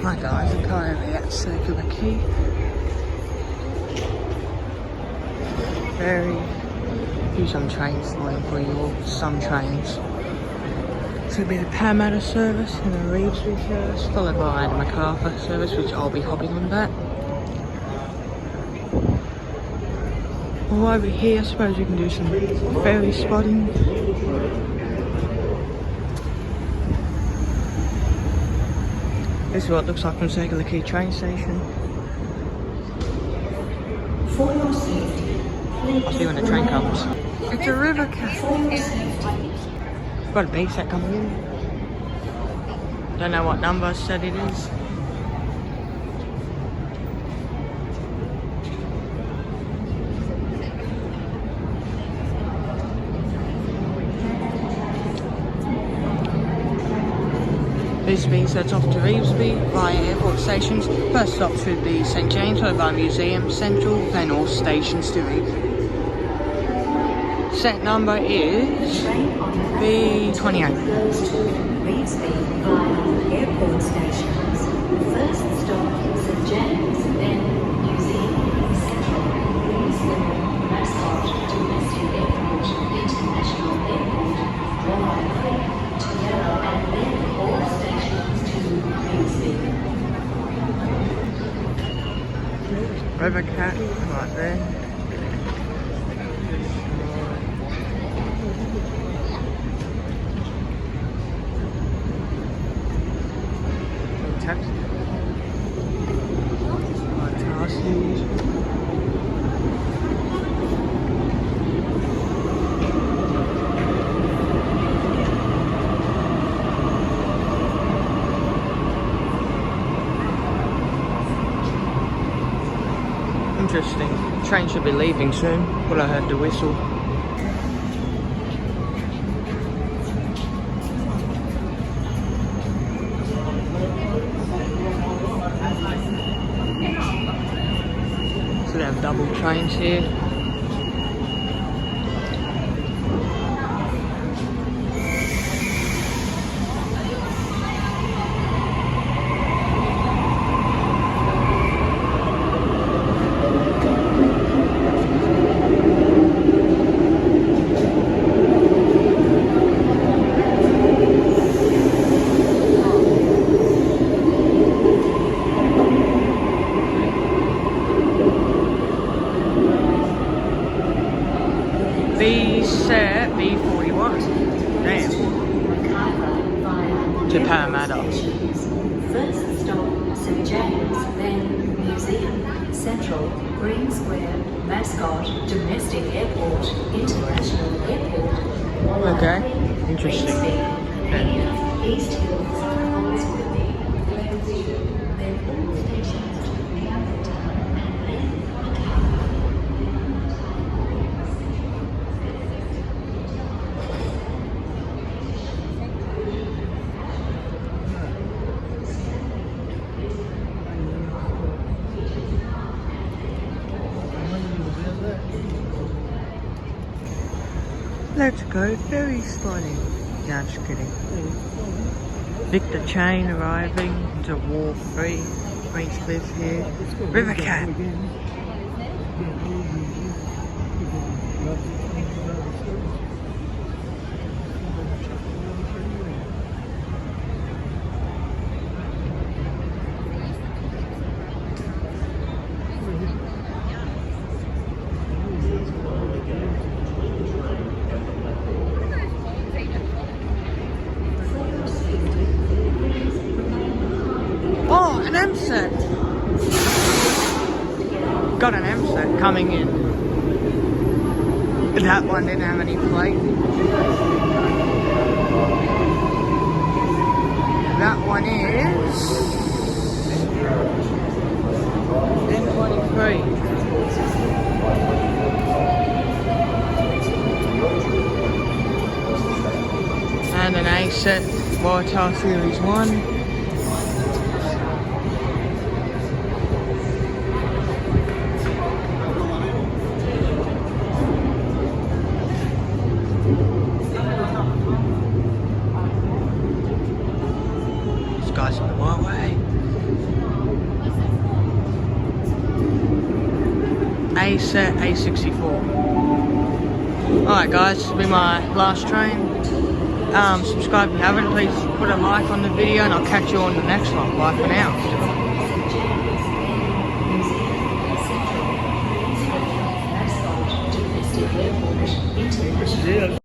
Hi guys, I'm currently at Circular Quay. Some trains line for you, some trains. It's going to be the Parramatta service and the Revesby service, followed by the Macarthur service, which I'll be hopping on that. Well, over here, I suppose we can do some ferry spotting. This is what it looks like from Circular Quay train station. For your safety, I'll see you when the train comes. It's a river cat. Got a B set coming in. Don't know what number set it is. This B sets off to Revesby via airport stations. First stop should be St James, followed by Museum Central, then all stations to Revesby. Set number is B28. goes to Revesby via airport stations. First stop, St James, then Museum Central, Revesby, Mascot, Domestic Airport, International Airport, Drive, Together, and then all stations to Revesby. River cat right there. Taxi. Interesting. Train should be leaving soon. But I heard the whistle. So they have double trains here. B41. Damn. To Parramatta. First stop, St James, then Museum, Central, Green Square, Mascot, Domestic Airport, International Airport. Okay, interesting. Yeah. East Hills, Holsworthy, Glenview, then all stations to Parramatta, and then Let's go ferry spotting. No, I'm just kidding. Victor Chain arriving to Wharf 3. Queenscliff here. River cat. Oh, an M set. Got an M set coming in. That one didn't have any plate. That one is N23. And an A set, Waratah Series 1. Guys on the highway. set A64. Alright guys, this will be my last train. Subscribe if you haven't, please put a like on the video and I'll catch you on the next one. Bye for now. This is it.